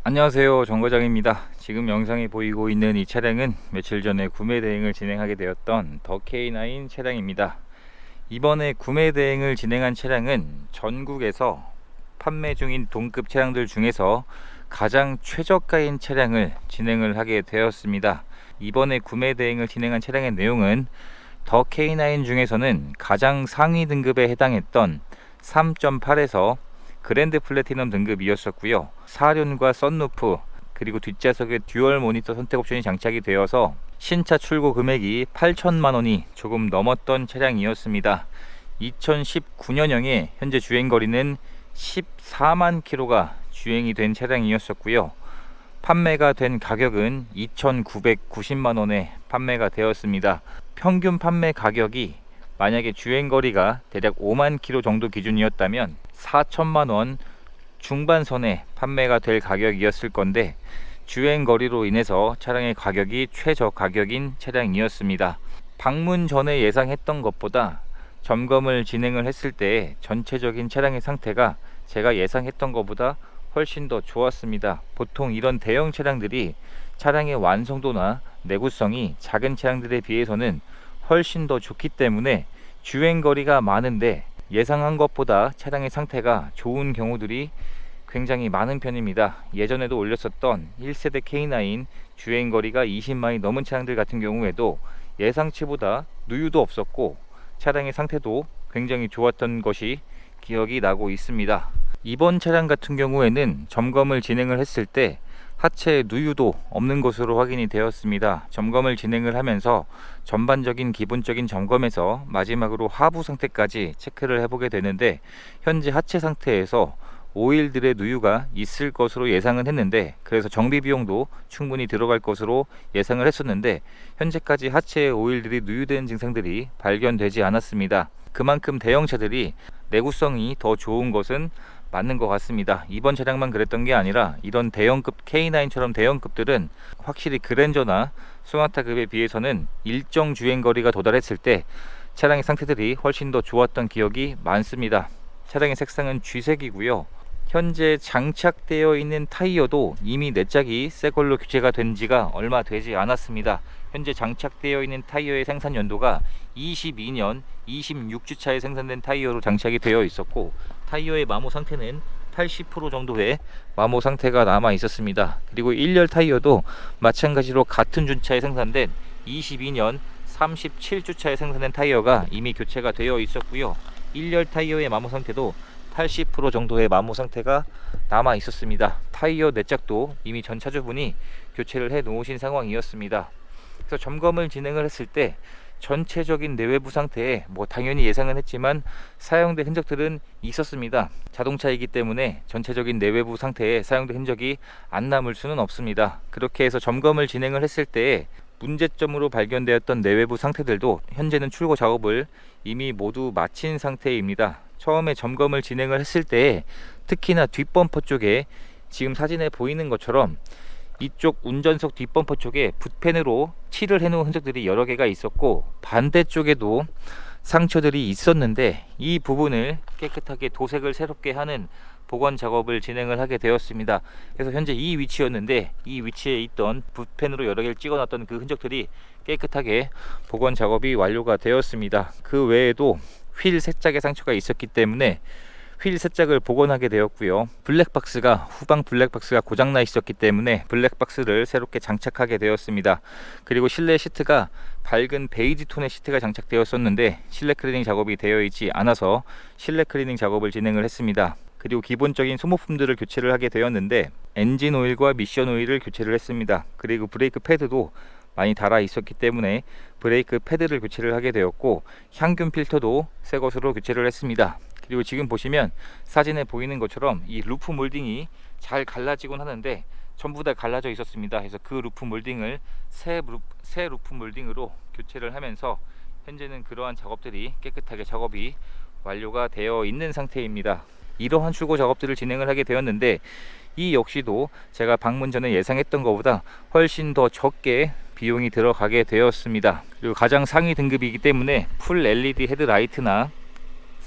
안녕하세요, 정거장입니다. 지금 영상이 보이고 있는 이 차량은 며칠 전에 구매 대행을 진행하게 되었던 더 K9 차량입니다. 이번에 구매 대행을 진행한 차량은 전국에서 판매 중인 동급 차량들 중에서 가장 최저가인 차량을 진행을 하게 되었습니다. 이번에 구매 대행을 진행한 차량의 내용은 더 K9 중에서는 가장 상위 등급에 해당했던 3.8에서 그랜드 플래티넘 등급이었었고요. 사륜과 썬루프 그리고 뒷좌석에 듀얼 모니터 선택 옵션이 장착이 되어서 신차 출고 금액이 8천만 원이 조금 넘었던 차량이었습니다. 2019년형에 현재 주행거리는 14만 킬로가 주행이 된 차량이었었고요. 판매가 된 가격은 2,990만 원에 판매가 되었습니다. 평균 판매 가격이 만약에 주행거리가 대략 5만 킬로 정도 기준이었다면 4천만 원 중반선에 판매가 될 가격이었을 건데, 주행거리로 인해서 차량의 가격이 최저 가격인 차량이었습니다. 방문 전에 예상했던 것보다 점검을 진행을 했을 때 전체적인 차량의 상태가 제가 예상했던 것보다 훨씬 더 좋았습니다. 보통 이런 대형 차량들이 차량의 완성도나 내구성이 작은 차량들에 비해서는 훨씬 더 좋기 때문에 주행거리가 많은데 예상한 것보다 차량의 상태가 좋은 경우들이 굉장히 많은 편입니다. 예전에도 올렸었던 1세대 K9 주행거리가 20만이 넘은 차량들 같은 경우에도 예상치보다 누유도 없었고 차량의 상태도 굉장히 좋았던 것이 기억이 나고 있습니다. 이번 차량 같은 경우에는 점검을 진행을 했을 때 하체 누유도 없는 것으로 확인이 되었습니다. 점검을 진행을 하면서 전반적인 기본적인 점검에서 마지막으로 하부 상태까지 체크를 해보게 되는데, 현재 하체 상태에서 오일들의 누유가 있을 것으로 예상은 했는데, 그래서 정비 비용도 충분히 들어갈 것으로 예상을 했었는데 현재까지 하체에 오일들이 누유된 증상들이 발견되지 않았습니다. 그만큼 대형차들이 내구성이 더 좋은 것은 맞는 것 같습니다. 이번 차량만 그랬던 게 아니라 이런 대형급 K9처럼 대형급들은 확실히 그랜저나 소나타급에 비해서는 일정 주행거리가 도달했을 때 차량의 상태들이 훨씬 더 좋았던 기억이 많습니다. 차량의 색상은 쥐색이고요. 현재 장착되어 있는 타이어도 이미 4짝이 새걸로 교체가 된 지가 얼마 되지 않았습니다. 현재 장착되어 있는 타이어의 생산 연도가 22년 26주차에 생산된 타이어로 장착이 되어 있었고, 타이어의 마모 상태는 80% 정도의 마모 상태가 남아 있었습니다. 그리고 1열 타이어도 마찬가지로 같은 주차에 생산된 22년 37주차에 생산된 타이어가 이미 교체가 되어 있었고요. 1열 타이어의 마모 상태도 80% 정도의 마모 상태가 남아 있었습니다. 타이어 4짝도 이미 전 차주분이 교체를 해 놓으신 상황이었습니다. 그래서 점검을 진행을 했을 때 전체적인 내외부 상태에 당연히 예상은 했지만 사용된 흔적들은 있었습니다. 자동차이기 때문에 전체적인 내외부 상태에 사용된 흔적이 안 남을 수는 없습니다. 그렇게 해서 점검을 진행을 했을 때 문제점으로 발견되었던 내외부 상태들도 현재는 출고 작업을 이미 모두 마친 상태입니다. 처음에 점검을 진행을 했을 때 특히나 뒷범퍼 쪽에 지금 사진에 보이는 것처럼 이쪽 운전석 뒷범퍼 쪽에 붓펜으로 칠을 해놓은 흔적들이 여러 개가 있었고, 반대쪽에도 상처들이 있었는데 이 부분을 깨끗하게 도색을 새롭게 하는 복원 작업을 진행을 하게 되었습니다. 그래서 현재 이 위치였는데 이 위치에 있던 붓펜으로 여러 개를 찍어놨던 그 흔적들이 깨끗하게 복원 작업이 완료가 되었습니다. 그 외에도 휠 세짝의 상처가 있었기 때문에 휠 세짝을 복원하게 되었고요. 후방 블랙박스가 고장나 있었기 때문에 블랙박스를 새롭게 장착하게 되었습니다. 그리고 실내 시트가 밝은 베이지 톤의 시트가 장착되었었는데 실내 클리닝 작업이 되어 있지 않아서 실내 클리닝 작업을 진행을 했습니다. 그리고 기본적인 소모품들을 교체를 하게 되었는데 엔진 오일과 미션 오일을 교체를 했습니다. 그리고 브레이크 패드도 많이 닳아 있었기 때문에 브레이크 패드를 교체를 하게 되었고, 향균 필터도 새 것으로 교체를 했습니다. 그리고 지금 보시면 사진에 보이는 것처럼 이 루프 몰딩이 잘 갈라지곤 하는데 전부 다 갈라져 있었습니다. 그래서 그 루프 몰딩을 새 루프 몰딩으로 교체를 하면서 현재는 그러한 작업들이 깨끗하게 작업이 완료가 되어 있는 상태입니다. 이러한 출고 작업들을 진행을 하게 되었는데 이 역시도 제가 방문 전에 예상했던 것보다 훨씬 더 적게 비용이 들어가게 되었습니다. 그리고 가장 상위 등급이기 때문에 풀 LED 헤드라이트나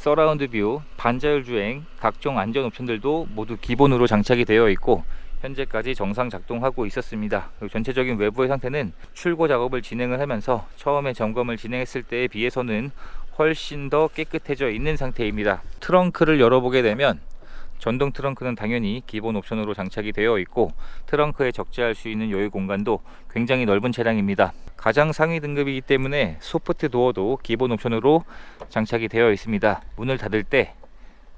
서라운드 뷰, 반자율 주행, 각종 안전 옵션들도 모두 기본으로 장착이 되어 있고, 현재까지 정상 작동하고 있었습니다. 그리고 전체적인 외부의 상태는 출고 작업을 진행을 하면서 처음에 점검을 진행했을 때에 비해서는 훨씬 더 깨끗해져 있는 상태입니다. 트렁크를 열어보게 되면 전동 트렁크는 당연히 기본 옵션으로 장착이 되어 있고, 트렁크에 적재할 수 있는 여유 공간도 굉장히 넓은 차량입니다. 가장 상위 등급이기 때문에 소프트 도어도 기본 옵션으로 장착이 되어 있습니다. 문을 닫을 때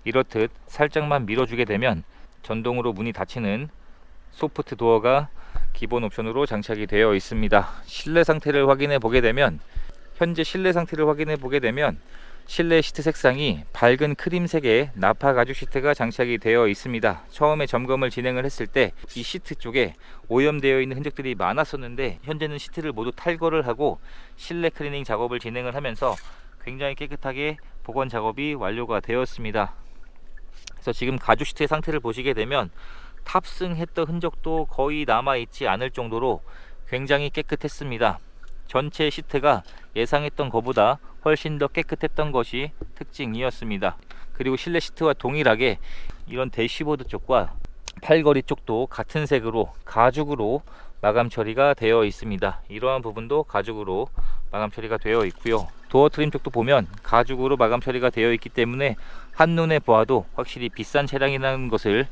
이렇듯 살짝만 밀어주게 되면 전동으로 문이 닫히는 소프트 도어가 기본 옵션으로 장착이 되어 있습니다. 실내 상태를 확인해 보게 되면, 현재 실내 상태를 확인해 보게 되면 실내 시트 색상이 밝은 크림색의 나파 가죽 시트가 장착이 되어 있습니다. 처음에 점검을 진행을 했을 때 이 시트 쪽에 오염되어 있는 흔적들이 많았었는데, 현재는 시트를 모두 탈거를 하고 실내 클리닝 작업을 진행을 하면서 굉장히 깨끗하게 복원 작업이 완료가 되었습니다. 그래서 지금 가죽 시트의 상태를 보시게 되면 탑승했던 흔적도 거의 남아있지 않을 정도로 굉장히 깨끗했습니다. 전체 시트가 예상했던 것보다 훨씬 더 깨끗했던 것이 특징이었습니다. 그리고 실내 시트와 동일하게 이런 대시보드 쪽과 팔걸이 쪽도 같은 색으로 가죽으로 마감 처리가 되어 있습니다. 이러한 부분도 가죽으로 마감 처리가 되어 있고요. 도어 트림 쪽도 보면 가죽으로 마감 처리가 되어 있기 때문에 한눈에 보아도 확실히 비싼 차량이라는 것을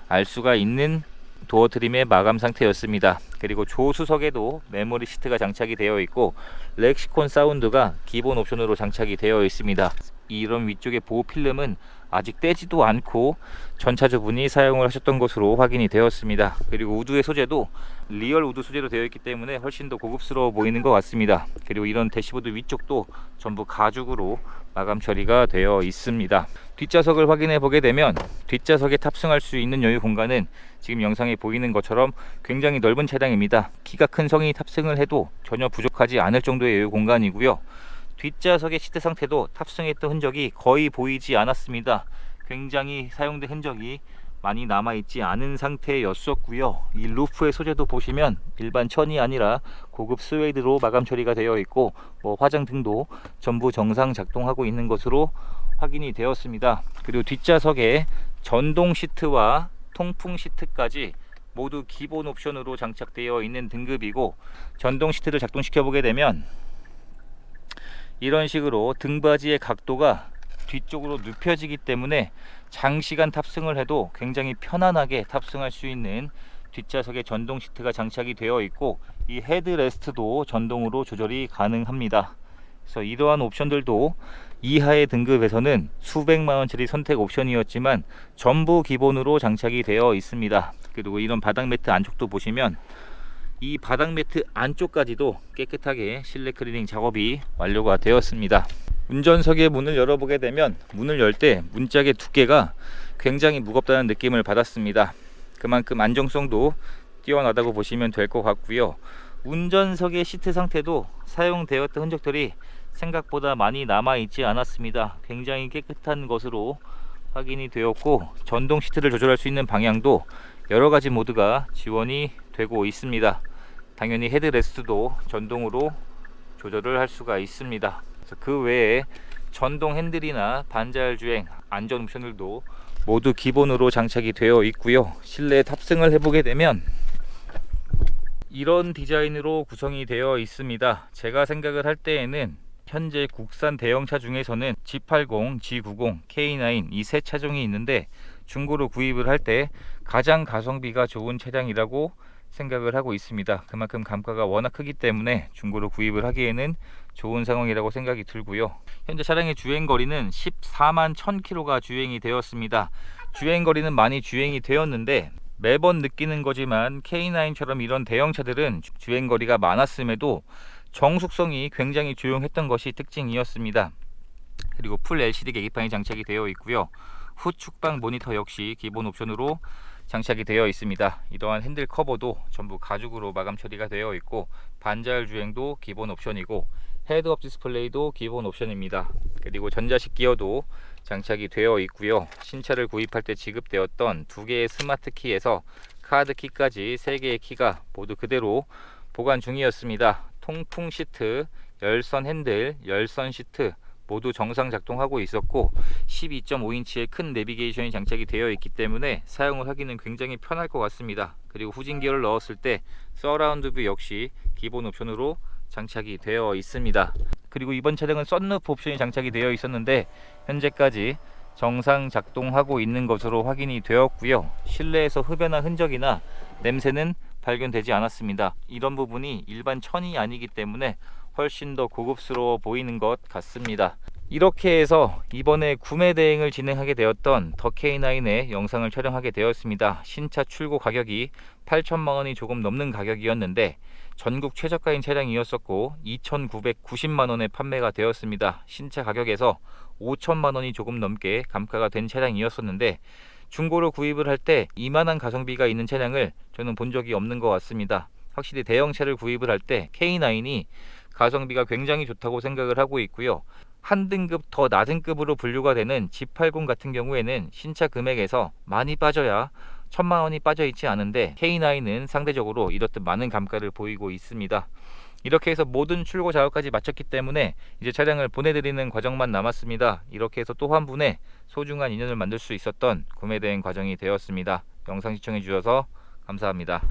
알 수가 있는 도어 트림의 마감 상태였습니다. 그리고 조수석에도 메모리 시트가 장착이 되어 있고 렉시콘 사운드가 기본 옵션으로 장착이 되어 있습니다. 이런 위쪽의 보호 필름은 아직 떼지도 않고 전차주분이 사용을 하셨던 것으로 확인이 되었습니다. 그리고 우드의 소재도 리얼 우드 소재로 되어 있기 때문에 훨씬 더 고급스러워 보이는 것 같습니다. 그리고 이런 대시보드 위쪽도 전부 가죽으로 마감 처리가 되어 있습니다. 뒷좌석을 확인해 보게 되면 뒷좌석에 탑승할 수 있는 여유 공간은 지금 영상에 보이는 것처럼 굉장히 넓은 차량입니다. 키가 큰 성인이 탑승을 해도 전혀 부족하지 않을 정도의 여유 공간이고요. 뒷좌석의 시트 상태도 탑승했던 흔적이 거의 보이지 않았습니다. 굉장히 사용된 흔적이 많이 남아있지 않은 상태였었고요. 이 루프의 소재도 보시면 일반 천이 아니라 고급 스웨이드로 마감 처리가 되어 있고, 화장 등도 전부 정상 작동하고 있는 것으로 확인이 되었습니다. 그리고 뒷좌석에 전동 시트와 통풍 시트까지 모두 기본 옵션으로 장착되어 있는 등급이고, 전동 시트를 작동시켜 보게 되면 이런 식으로 등받이의 각도가 뒤쪽으로 눕혀지기 때문에 장시간 탑승을 해도 굉장히 편안하게 탑승할 수 있는 뒷좌석에 전동 시트가 장착이 되어 있고, 이 헤드레스트도 전동으로 조절이 가능합니다. 그래서 이러한 옵션들도 이하의 등급에서는 수백만원짜리 선택 옵션이었지만 전부 기본으로 장착이 되어 있습니다. 그리고 이런 바닥 매트 안쪽도 보시면 이 바닥 매트 안쪽까지도 깨끗하게 실내 클리닝 작업이 완료가 되었습니다. 운전석의 문을 열어보게 되면 문을 열 때 문짝의 두께가 굉장히 무겁다는 느낌을 받았습니다. 그만큼 안정성도 뛰어나다고 보시면 될 것 같고요. 운전석의 시트 상태도 사용되었던 흔적들이 생각보다 많이 남아있지 않았습니다. 굉장히 깨끗한 것으로 확인이 되었고, 전동 시트를 조절할 수 있는 방향도 여러가지 모드가 지원이 되고 있습니다. 당연히 헤드레스트도 전동으로 조절을 할 수가 있습니다. 그 외에 전동 핸들이나 반자율 주행, 안전 옵션들도 모두 기본으로 장착이 되어 있고요. 실내에 탑승을 해보게 되면 이런 디자인으로 구성이 되어 있습니다. 제가 생각을 할 때에는 현재 국산 대형차 중에서는 G80, G90, K9 이 세 차종이 있는데, 중고로 구입을 할 때 가장 가성비가 좋은 차량이라고 생각을 하고 있습니다. 그만큼 감가가 워낙 크기 때문에 중고로 구입을 하기에는 좋은 상황이라고 생각이 들고요. 현재 차량의 주행거리는 14만 1000km가 주행이 되었습니다. 주행거리는 많이 주행이 되었는데 매번 느끼는 거지만 K9처럼 이런 대형차들은 주행거리가 많았음에도 정숙성이 굉장히 조용했던 것이 특징이었습니다. 그리고 풀 LCD 계기판이 장착이 되어 있고요. 후측방 모니터 역시 기본 옵션으로 장착이 되어 있습니다. 이러한 핸들 커버도 전부 가죽으로 마감 처리가 되어 있고, 반자율 주행도 기본 옵션이고, 헤드업 디스플레이도 기본 옵션입니다. 그리고 전자식 기어도 장착이 되어 있고요. 신차를 구입할 때 지급되었던 2개의 스마트 키에서 카드 키까지 3개의 키가 모두 그대로 보관 중이었습니다. 통풍 시트, 열선 핸들, 열선 시트 모두 정상 작동하고 있었고 12.5인치의 큰 내비게이션이 장착이 되어 있기 때문에 사용을 하기는 굉장히 편할 것 같습니다. 그리고 후진기어를 넣었을 때 서라운드 뷰 역시 기본 옵션으로 장착이 되어 있습니다. 그리고 이번 차량은 썬루프 옵션이 장착이 되어 있었는데 현재까지 정상 작동하고 있는 것으로 확인이 되었고요. 실내에서 흡연한 흔적이나 냄새는 발견되지 않았습니다. 이런 부분이 일반 천이 아니기 때문에 훨씬 더 고급스러워 보이는 것 같습니다. 이렇게 해서 이번에 구매 대행을 진행하게 되었던 더 K9의 영상을 촬영하게 되었습니다. 신차 출고 가격이 8천만 원이 조금 넘는 가격이었는데 전국 최저가인 차량이었었고 2,990만 원에 판매가 되었습니다. 신차 가격에서 5천만 원이 조금 넘게 감가가 된 차량이었었는데 중고로 구입을 할 때 이만한 가성비가 있는 차량을 저는 본 적이 없는 것 같습니다. 확실히 대형차를 구입을 할 때 K9이 가성비가 굉장히 좋다고 생각을 하고 있고요. 한 등급 더 낮은 급으로 분류가 되는 G80 같은 경우에는 신차 금액에서 많이 빠져야 1,000만 원이 빠져 있지 않은데 K9은 상대적으로 이렇듯 많은 감가를 보이고 있습니다. 이렇게 해서 모든 출고 작업까지 마쳤기 때문에 이제 차량을 보내드리는 과정만 남았습니다. 이렇게 해서 또 한 분의 소중한 인연을 만들 수 있었던 구매 대행 과정이 되었습니다. 영상 시청해 주셔서 감사합니다.